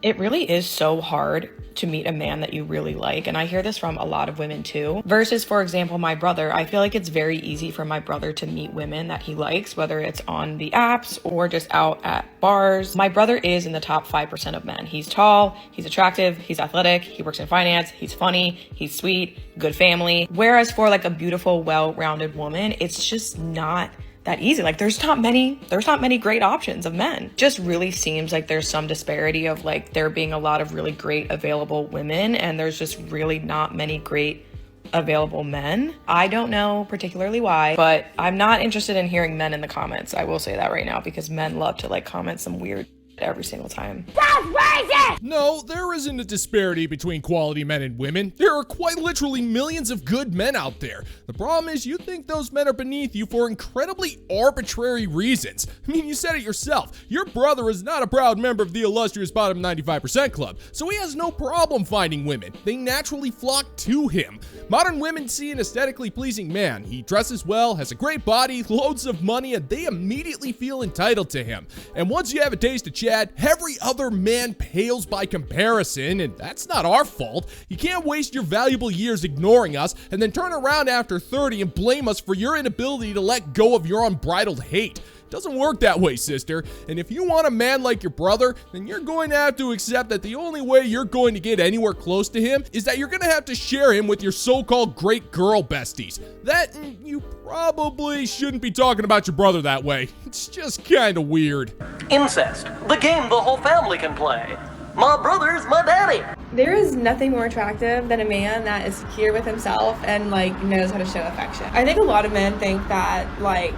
It really is so hard to meet a man that you really like, and I hear this from a lot of women too. Versus, for example, my brother. I feel like it's very easy for my brother to meet women that he likes, whether it's on the apps or just out at bars. My brother is in the top 5% of men. He's tall, he's attractive, he's athletic, he works in finance, he's funny, he's sweet, good family. Whereas for like a beautiful, well-rounded woman, it's just not that easy. Like there's not many great options of men. Just really seems like there's some disparity of like there being a lot of really great available women and there's just really not many great available men. I don't know particularly why, but I'm not interested in hearing men in the comments. I will say that right now, because men love to like comment some weird every single time. That's racist! No, there isn't a disparity between quality men and women. There are quite literally millions of good men out there. The problem is you think those men are beneath you for incredibly arbitrary reasons. I mean, you said it yourself. Your brother is not a proud member of the illustrious bottom 95% club, so he has no problem finding women. They naturally flock to him. Modern women see an aesthetically pleasing man. He dresses well, has a great body, loads of money, and they immediately feel entitled to him. And once you have a taste of Chad, every other man pales by comparison, and that's not our fault. You can't waste your valuable years ignoring us and then turn around after 30 and blame us for your inability to let go of your unbridled hate. It doesn't work that way, sister. And if you want a man like your brother, then you're going to have to accept that the only way you're going to get anywhere close to him is that you're going to have to share him with your so-called great girl besties. That, you probably shouldn't be talking about your brother that way. It's just kind of weird. Incest, the game the whole family can play. My brother's my daddy. There is nothing more attractive than a man that is secure with himself and like knows how to show affection. I think a lot of men think that like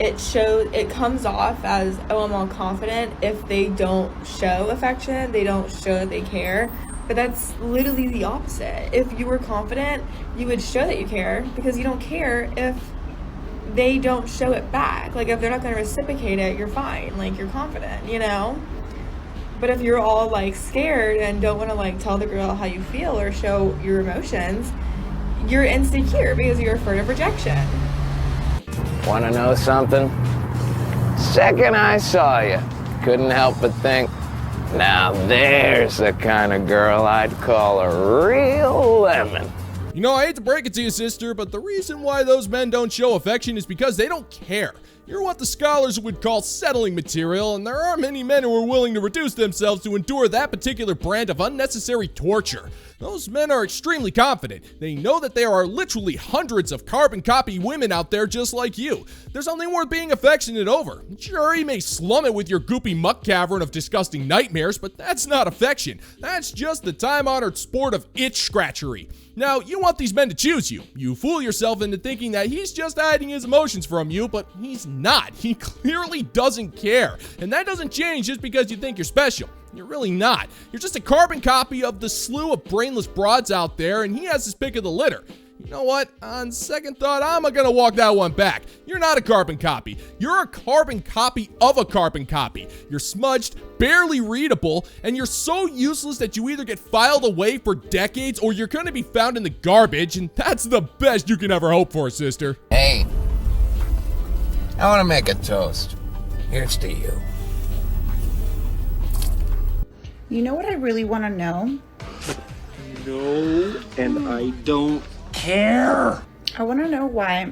it comes off as, oh, I'm all confident if they don't show affection, they don't show that they care. But that's literally the opposite. If you were confident, you would show that you care, because you don't care if they don't show it back. Like if they're not going to reciprocate it, you're fine. Like you're confident, you know? But if you're all like scared and don't want to like tell the girl how you feel or show your emotions, you're insecure because you're afraid of rejection. Want to know something? Second I saw you, couldn't help but think, now there's the kind of girl I'd call a real lemon. You know, I hate to break it to you, sister, but the reason why those men don't show affection is because they don't care. You're what the scholars would call settling material, and there are many men who are willing to reduce themselves to endure that particular brand of unnecessary torture. Those men are extremely confident. They know that there are literally hundreds of carbon copy women out there just like you. There's nothing worth being affectionate over. Sure, you may slum it with your goopy muck cavern of disgusting nightmares, but that's not affection. That's just the time-honored sport of itch scratchery. Now, you want these men to choose you. You fool yourself into thinking that he's just hiding his emotions from you, but he's not. He clearly doesn't care. And that doesn't change just because you think you're special. You're really not. You're just a carbon copy of the slew of brainless broads out there, and he has his pick of the litter. You know what? On second thought, I'm gonna walk that one back. You're not a carbon copy. You're a carbon copy of a carbon copy. You're smudged, barely readable, and you're so useless that you either get filed away for decades or you're gonna be found in the garbage, and that's the best you can ever hope for, sister. Hey, I want to make a toast. Here's to you. You know what I really want to know? No, and I don't care. I want to know why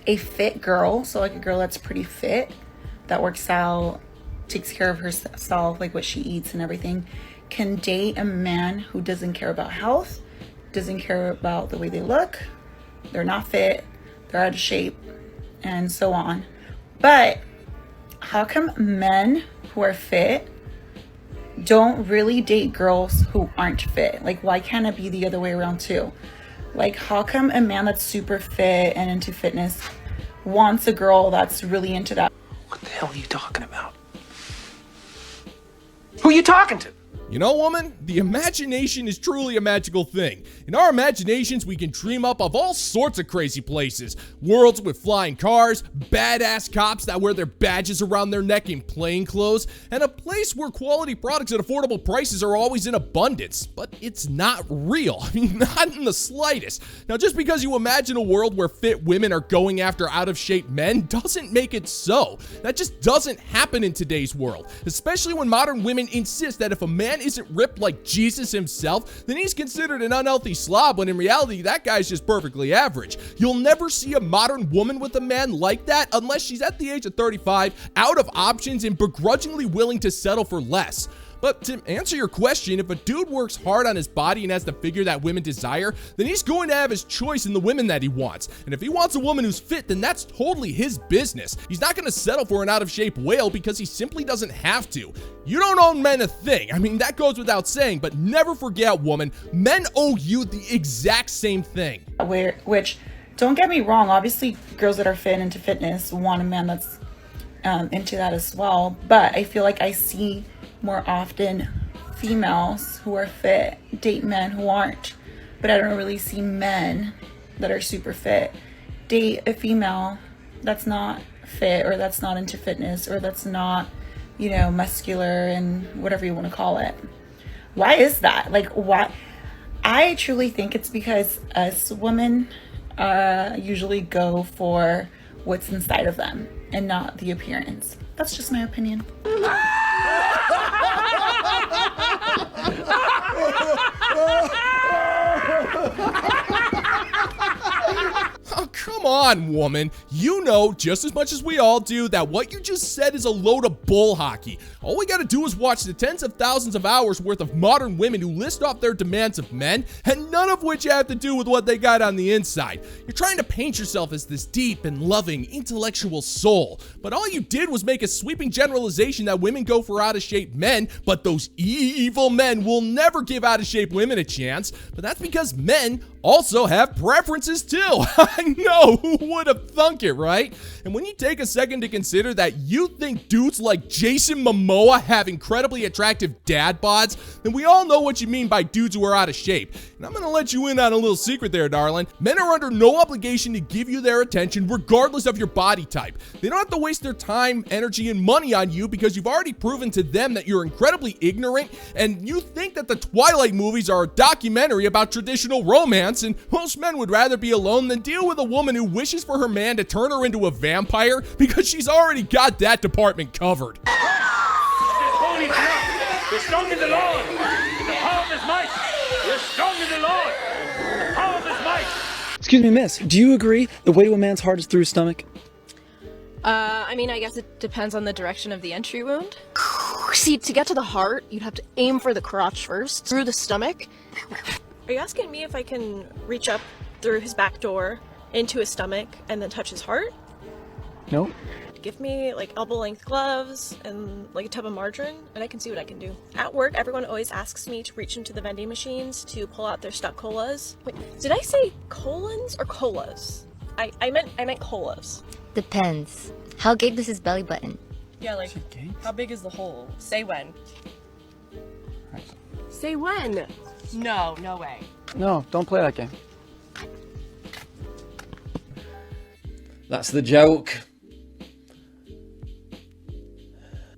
a fit girl, so like a girl that's pretty fit, that works out, takes care of herself, like what she eats and everything, can date a man who doesn't care about health, doesn't care about the way they look, they're not fit, they're out of shape, and so on. But how come men who are fit don't really date girls who aren't fit? Like, why can't it be the other way around too? Like, how come a man that's super fit and into fitness wants a girl that's really into that? What the hell are you talking about? Who are you talking to? You know, woman, the imagination is truly a magical thing. In our imaginations, we can dream up of all sorts of crazy places. Worlds with flying cars, badass cops that wear their badges around their neck in plain clothes, and a place where quality products at affordable prices are always in abundance. But it's not real. I mean, not in the slightest. Now, just because you imagine a world where fit women are going after out-of-shape men doesn't make it so. That just doesn't happen in today's world, especially when modern women insist that if a man man isn't ripped like Jesus himself, then he's considered an unhealthy slob, when in reality, that guy's just perfectly average. You'll never see a modern woman with a man like that unless she's at the age of 35, out of options, and begrudgingly willing to settle for less. But to answer your question, if a dude works hard on his body and has the figure that women desire, then he's going to have his choice in the women that he wants. And if he wants a woman who's fit, then that's totally his business. He's not going to settle for an out-of-shape whale because he simply doesn't have to. You don't owe men a thing. I mean, that goes without saying, but never forget, woman, men owe you the exact same thing. Which, don't get me wrong, obviously girls that are fit into fitness want a man that's into that as well. But I feel like I see more often females who are fit date men who aren't, but I don't really see men that are super fit date a female that's not fit, or that's not into fitness, or that's not, you know, muscular and whatever you want to call it. Why is that? Like, why? I truly think it's because us women usually go for what's inside of them and not the appearance. That's just my opinion. Oh, come on, woman. You know just as much as we all do that what you just said is a load of bull hockey. All we gotta do is watch the tens of thousands of hours worth of modern women who list off their demands of men, and none of which have to do with what they got on the inside. You're trying to paint yourself as this deep and loving, intellectual soul, but all you did was make a sweeping generalization that women go for out-of-shape men, but those evil men will never give out-of-shape women a chance. But that's because men also have preferences too. I know, who would have thunk it, right? And when you take a second to consider that you think dudes like Jason Momoa have incredibly attractive dad bods, then we all know what you mean by dudes who are out of shape. And I'm gonna let you in on a little secret there, darling. Men are under no obligation to give you their attention regardless of your body type. They don't have to waste their time, energy, and money on you because you've already proven to them that you're incredibly ignorant, and you think that the Twilight movies are a documentary about traditional romance, and most men would rather be alone than deal with a woman who wishes for her man to turn her into a vampire because she's already got that department covered. Holy crap! You're strong in the Lord! In the power of his might! You're strong in the Lord! In the power of his might! Excuse me, miss, do you agree the way to a man's heart is through his stomach? I mean, I guess it depends on the direction of the entry wound. See, to get to the heart, you'd have to aim for the crotch first, through the stomach. Are you asking me if I can reach up through his back door into his stomach and then touch his heart? No. Give me like elbow-length gloves and like a tub of margarine, and I can see what I can do. At work, everyone always asks me to reach into the vending machines to pull out their stuck colas. Wait, did I say colons or colas? I meant colas. Depends. How big is his belly button? Yeah, like, how big is the hole? Say when. Right. Say when? No way. No, don't play that game. That's the joke.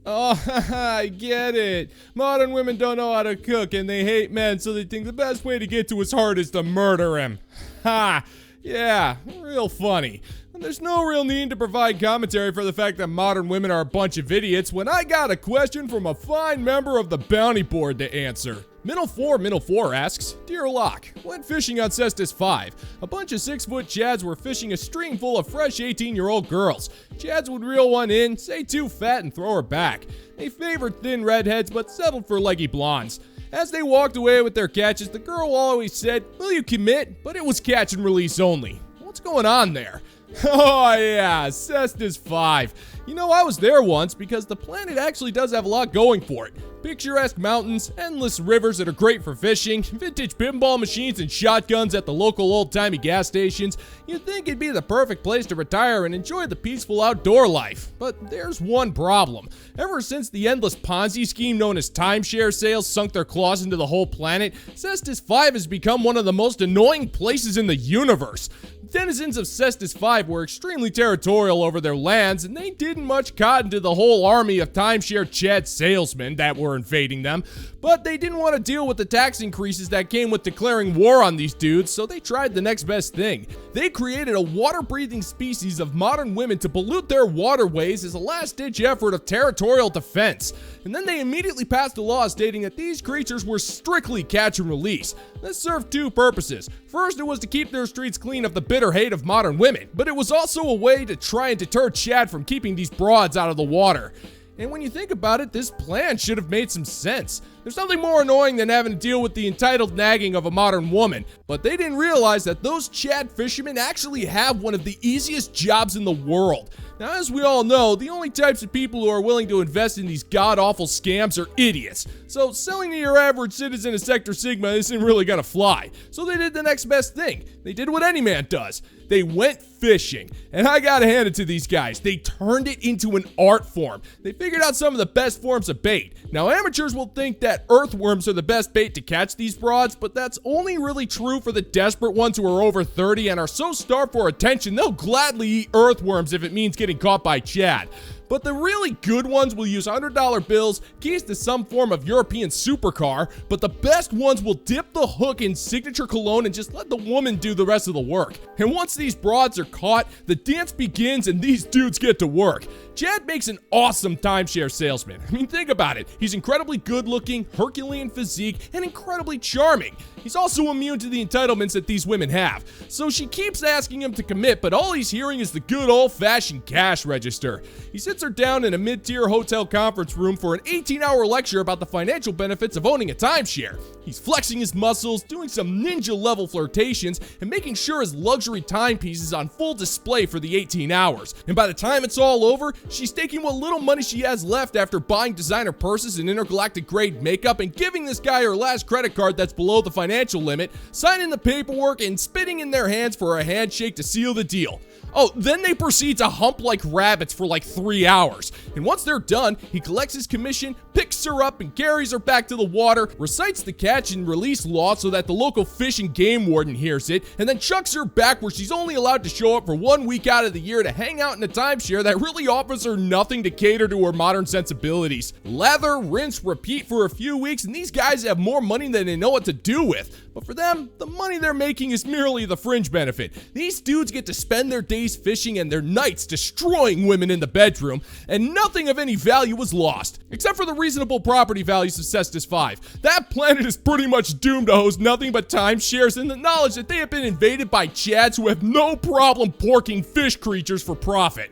Oh, I get it. Modern women don't know how to cook and they hate men, so they think the best way to get to his heart is to murder him. Ha! Yeah, real funny. And there's no real need to provide commentary for the fact that modern women are a bunch of idiots when I got a question from a fine member of the bounty board to answer. Middle 4 asks, Dear Locke, went fishing on Cestus 5. A bunch of 6-foot Chads were fishing a stream full of fresh 18-year-old girls. Chads would reel one in, say too fat, and throw her back. They favored thin redheads, but settled for leggy blondes. As they walked away with their catches, the girl always said, Will you commit? But it was catch and release only. What's going on there? Oh yeah, Cestus 5. You know, I was there once because the planet actually does have a lot going for it. Picturesque mountains, endless rivers that are great for fishing, vintage pinball machines and shotguns at the local old-timey gas stations. You'd think it'd be the perfect place to retire and enjoy the peaceful outdoor life. But there's one problem. Ever since the endless Ponzi scheme known as timeshare sales sunk their claws into the whole planet, Cestus 5 has become one of the most annoying places in the universe. Denizens of Cestus 5 were extremely territorial over their lands, and they didn't much cotton to the whole army of timeshare Chad salesmen that were invading them. But they didn't want to deal with the tax increases that came with declaring war on these dudes, so they tried the next best thing. They created a water-breathing species of modern women to pollute their waterways as a last-ditch effort of territorial defense. And then they immediately passed a law stating that these creatures were strictly catch and release. This served two purposes. First, it was to keep their streets clean of the bitter hate of modern women, but it was also a way to try and deter Chad from keeping these broads out of the water. And when you think about it, this plan should have made some sense. There's nothing more annoying than having to deal with the entitled nagging of a modern woman, but they didn't realize that those Chad fishermen actually have one of the easiest jobs in the world. Now, as we all know, the only types of people who are willing to invest in these god-awful scams are idiots. So selling to your average citizen of Sector Sigma isn't really gonna fly. So they did the next best thing. They did what any man does. They went fishing. And I gotta hand it to these guys. They turned it into an art form. They figured out some of the best forms of bait. Now, amateurs will think that earthworms are the best bait to catch these broads, but that's only really true for the desperate ones who are over 30 and are so starved for attention, they'll gladly eat earthworms if it means getting caught by Chad. But the really good ones will use $100 bills, keys to some form of European supercar, but the best ones will dip the hook in signature cologne and just let the woman do the rest of the work. And once these broads are caught, the dance begins and these dudes get to work. Chad makes an awesome timeshare salesman. I mean, think about it. He's incredibly good looking, Herculean physique, and incredibly charming. He's also immune to the entitlements that these women have. So she keeps asking him to commit, but all he's hearing is the good old-fashioned cash register. He sits her down in a mid-tier hotel conference room for an 18-hour lecture about the financial benefits of owning a timeshare. He's flexing his muscles, doing some ninja-level flirtations, and making sure his luxury timepiece is on full display for the 18 hours. And by the time it's all over, she's taking what little money she has left after buying designer purses and intergalactic-grade makeup and giving this guy her last credit card that's below the financial limit, signing the paperwork, and spitting in their hands for a handshake to seal the deal. Oh, then they proceed to hump like rabbits for like 3 hours. And once they're done, he collects his commission, picks her up, and carries her back to the water, recites the catch and release law so that the local fish and game warden hears it, and then chucks her back where she's only allowed to show up for 1 week out of the year to hang out in a timeshare that really offers her nothing to cater to her modern sensibilities. Lather, rinse, repeat for a few weeks, and these guys have more money than they know what to do with. But for them, the money they're making is merely the fringe benefit. These dudes get to spend their days fishing and their nights destroying women in the bedroom, and nothing of any value was lost, except for the reasonable property values of Cestus 5. That planet is pretty much doomed to host nothing but timeshares and the knowledge that they have been invaded by Chads who have no problem porking fish creatures for profit.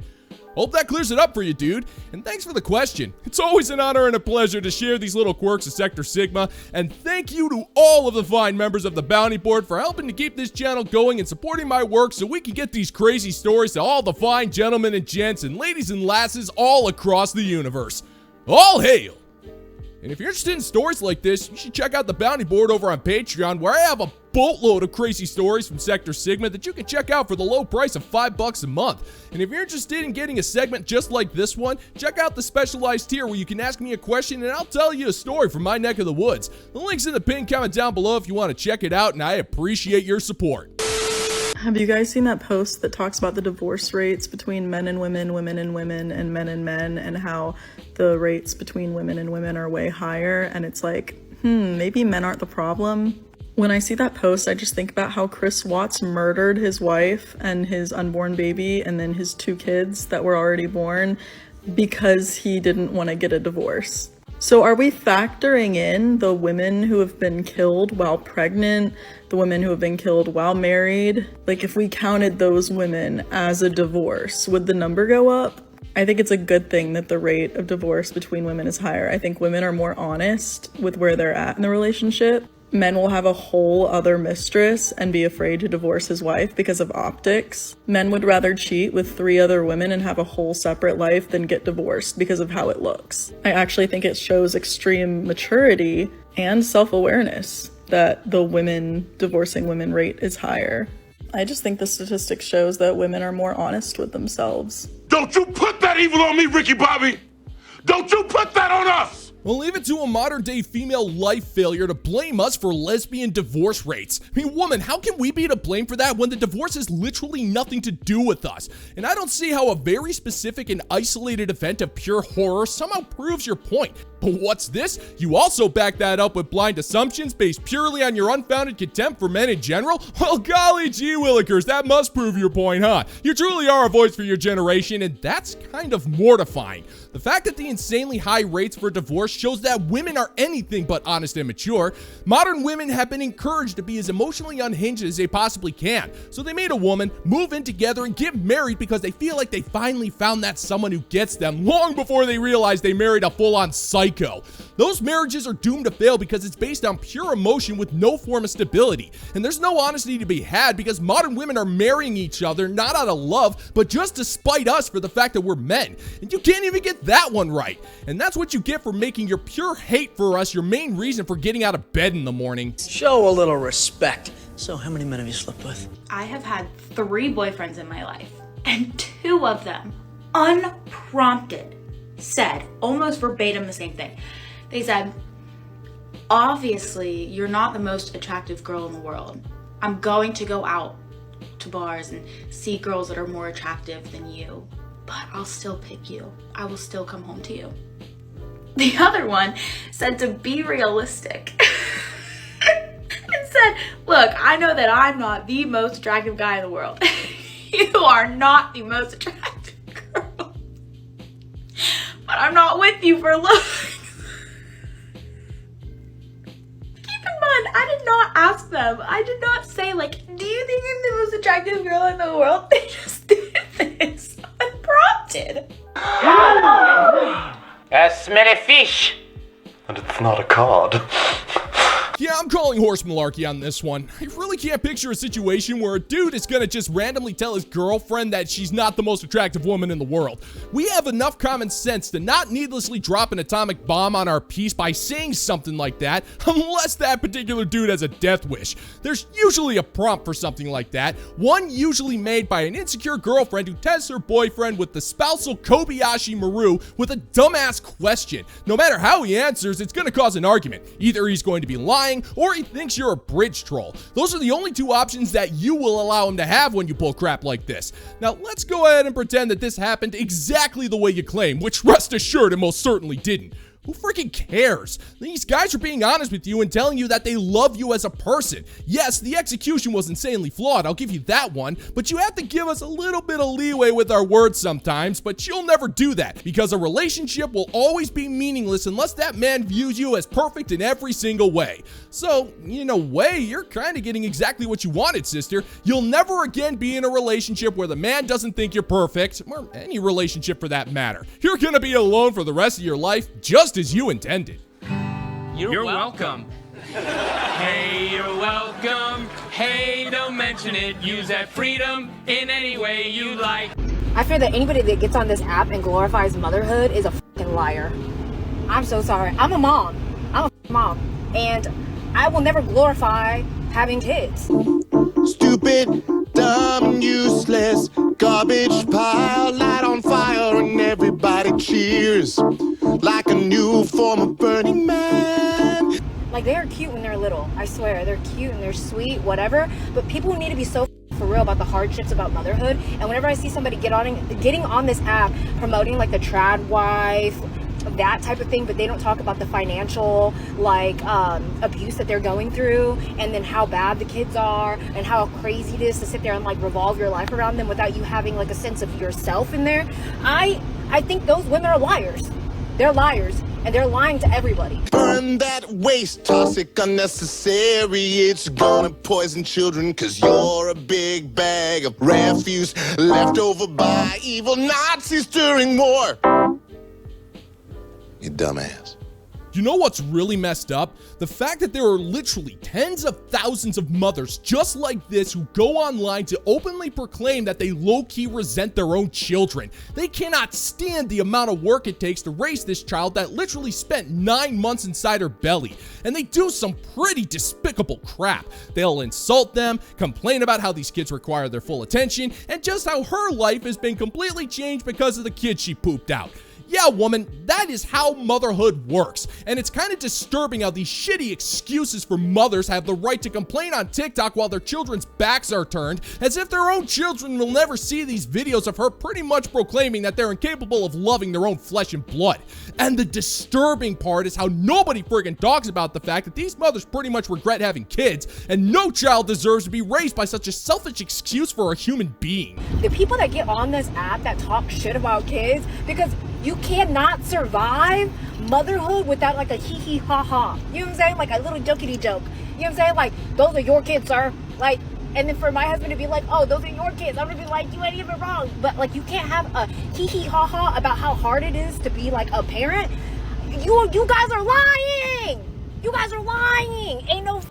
Hope that clears it up for you, dude. And thanks for the question. It's always an honor and a pleasure to share these little quirks of Sector Sigma. And thank you to all of the fine members of the Bounty Board for helping to keep this channel going and supporting my work so we can get these crazy stories to all the fine gentlemen and gents and ladies and lasses all across the universe. All hail! And if you're interested in stories like this, you should check out the Bounty Board over on Patreon, where I have a boatload of crazy stories from Sector Sigma that you can check out for the low price of $5 a month. And if you're interested in getting a segment just like this one, check out the specialized tier where you can ask me a question and I'll tell you a story from my neck of the woods. The link's in the pinned comment down below if you want to check it out, and I appreciate your support. Have you guys seen that post that talks about the divorce rates between men and women, women and women, and men, and how the rates between women and women are way higher? And it's like, maybe men aren't the problem. When I see that post, I just think about how Chris Watts murdered his wife and his unborn baby and then his 2 kids that were already born because he didn't want to get a divorce. So are we factoring in the women who have been killed while pregnant, the women who have been killed while married? Like, if we counted those women as a divorce, would the number go up? I think it's a good thing that the rate of divorce between women is higher. I think women are more honest with where they're at in the relationship. Men will have a whole other mistress and be afraid to divorce his wife because of optics. Men would rather cheat with 3 other women and have a whole separate life than get divorced because of how it looks. I actually think it shows extreme maturity and self-awareness that the women divorcing women rate is higher. I just think the statistics shows that women are more honest with themselves. Don't you put that evil on me, Ricky Bobby! Don't you put that on us! We'll leave it to a modern-day female life failure to blame us for lesbian divorce rates. I mean, woman, how can we be to blame for that when the divorce has literally nothing to do with us? And I don't see how a very specific and isolated event of pure horror somehow proves your point. But what's this? You also back that up with blind assumptions based purely on your unfounded contempt for men in general? Well, golly gee willikers, that must prove your point, huh? You truly are a voice for your generation, and that's kind of mortifying. The fact that the insanely high rates for divorce shows that women are anything but honest and mature. Modern women have been encouraged to be as emotionally unhinged as they possibly can. So they meet a woman, move in together, and get married because they feel like they finally found that someone who gets them long before they realize they married a full-on psycho. Those marriages are doomed to fail because it's based on pure emotion with no form of stability. And there's no honesty to be had because modern women are marrying each other not out of love, but just to spite us for the fact that we're men. And you can't even get that one right. And that's what you get for making your pure hate for us your main reason for getting out of bed in the morning. Show a little respect. So how many men have you slept with? I have had 3 boyfriends in my life, and 2 of them, unprompted, said almost verbatim the same thing. They said, obviously, you're not the most attractive girl in the world. I'm going to go out to bars and see girls that are more attractive than you, but I'll still pick you. I will still come home to you. The other one said to be realistic and said, look, I know that I'm not the most attractive guy in the world. You are not the most attractive girl, but I'm not with you for looks. I did not ask them. I did not say, like, do you think I'm the most attractive girl in the world? They just did this unprompted. A smelly fish. And it's not a cod. Yeah, I'm calling horse malarkey on this one. I really can't picture a situation where a dude is gonna just randomly tell his girlfriend that she's not the most attractive woman in the world. We have enough common sense to not needlessly drop an atomic bomb on our piece by saying something like that, unless that particular dude has a death wish. There's usually a prompt for something like that, one usually made by an insecure girlfriend who tests her boyfriend with the spousal Kobayashi Maru with a dumbass question. No matter how he answers, it's gonna cause an argument. Either he's going to be lying, or he thinks you're a bridge troll. Those are the only 2 options that you will allow him to have when you pull crap like this. Now, let's go ahead and pretend that this happened exactly the way you claim, which rest assured it most certainly didn't. Who freaking cares? These guys are being honest with you and telling you that they love you as a person. Yes, the execution was insanely flawed, I'll give you that one, but you have to give us a little bit of leeway with our words sometimes, but you'll never do that, because a relationship will always be meaningless unless that man views you as perfect in every single way. So, in a way, you're kind of getting exactly what you wanted, sister. You'll never again be in a relationship where the man doesn't think you're perfect, or any relationship for that matter. You're gonna be alone for the rest of your life, just as you intended. You're welcome. Hey, you're welcome. Hey, don't mention it. Use that freedom in any way you like. I fear that anybody that gets on this app and glorifies motherhood is a fucking liar. I'm so sorry. I'm a mom. I'm a mom. And I will never glorify having kids. Stupid, dumb, useless, garbage pile, light on fire and everybody cheers like a new form of Burning Man. Like, they are cute when they're little. I swear, they're cute and they're sweet, whatever. But people need to be so for real about the hardships about motherhood. And whenever I see somebody getting on this app promoting like the trad wife, that type of thing, but they don't talk about the financial abuse that they're going through, and then how bad the kids are, and how crazy it is to sit there and like revolve your life around them without you having like a sense of yourself in there. I think those women are liars. They're liars, and they're lying to everybody. Burn that waste, toxic, unnecessary. It's gonna poison children, cause you're a big bag of refuse left over by evil Nazis during war. You dumbass. You know what's really messed up? The fact that there are literally tens of thousands of mothers just like this who go online to openly proclaim that they low-key resent their own children. They cannot stand the amount of work it takes to raise this child that literally spent 9 months inside her belly. And they do some pretty despicable crap. They'll insult them, complain about how these kids require their full attention, and just how her life has been completely changed because of the kid she pooped out. Yeah, woman, that is how motherhood works. And it's kind of disturbing how these shitty excuses for mothers have the right to complain on TikTok while their children's backs are turned, as if their own children will never see these videos of her pretty much proclaiming that they're incapable of loving their own flesh and blood. And the disturbing part is how nobody friggin' talks about the fact that these mothers pretty much regret having kids, and no child deserves to be raised by such a selfish excuse for a human being. The people that get on this app that talk shit about kids, because you cannot survive motherhood without like a hee ha ha. You know what I'm saying? Like a little jokey joke. You know what I'm saying? Like, those are your kids, sir. Like, and then for my husband to be like, oh, those are your kids, I'm gonna be like, you ain't even wrong. But like, you can't have a hee ha ha about how hard it is to be like a parent. You guys are lying. You guys are lying. Ain't no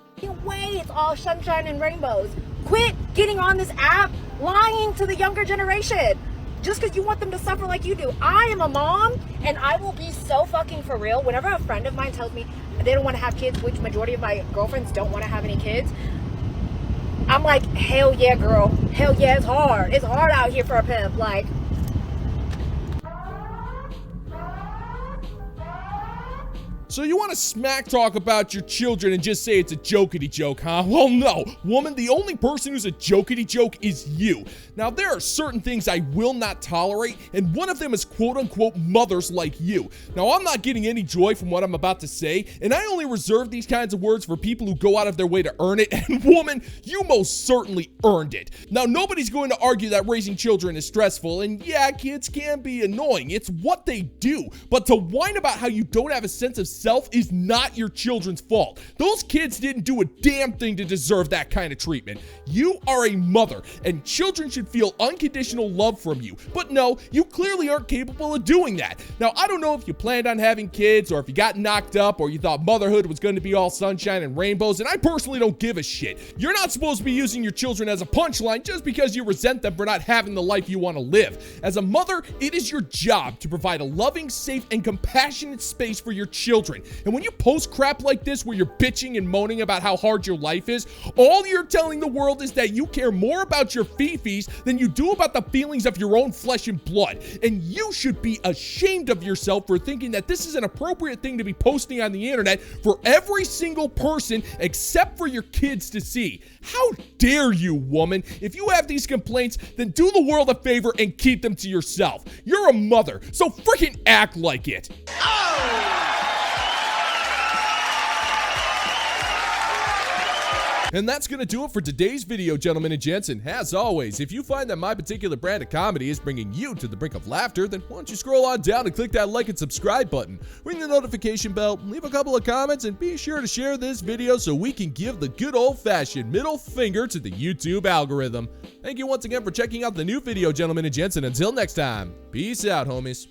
way it's all sunshine and rainbows. Quit getting on this app lying to the younger generation just because you want them to suffer like you do. I am a mom, and I will be so fucking for real. Whenever a friend of mine tells me they don't want to have kids, which majority of my girlfriends don't want to have any kids, I'm like, hell yeah, girl. Hell yeah, it's hard. It's hard out here for a pimp. Like, So you want to smack talk about your children and just say it's a jokety joke, huh? Well, no. Woman, the only person who's a jokety joke is you. Now, there are certain things I will not tolerate, and one of them is quote-unquote mothers like you. Now, I'm not getting any joy from what I'm about to say, and I only reserve these kinds of words for people who go out of their way to earn it, and woman, you most certainly earned it. Now, nobody's going to argue that raising children is stressful, and yeah, kids can be annoying. It's what they do. But to whine about how you don't have a sense of self is not your children's fault. Those kids didn't do a damn thing to deserve that kind of treatment. You are a mother, and children should feel unconditional love from you. But no, you clearly aren't capable of doing that. Now, I don't know if you planned on having kids, or if you got knocked up, or you thought motherhood was going to be all sunshine and rainbows, and I personally don't give a shit. You're not supposed to be using your children as a punchline just because you resent them for not having the life you want to live. As a mother, it is your job to provide a loving, safe, and compassionate space for your children. And when you post crap like this where you're bitching and moaning about how hard your life is, all you're telling the world is that you care more about your fifis than you do about the feelings of your own flesh and blood. And you should be ashamed of yourself for thinking that this is an appropriate thing to be posting on the internet for every single person except for your kids to see. How dare you, woman? If you have these complaints, then do the world a favor and keep them to yourself. You're a mother, so freaking act like it. And that's gonna do it for today's video, gentlemen and gents. And as always, if you find that my particular brand of comedy is bringing you to the brink of laughter, then why don't you scroll on down and click that like and subscribe button, ring the notification bell, leave a couple of comments, and be sure to share this video so we can give the good old-fashioned middle finger to the YouTube algorithm. Thank you once again for checking out the new video, gentlemen and gents, and until next time, peace out, homies.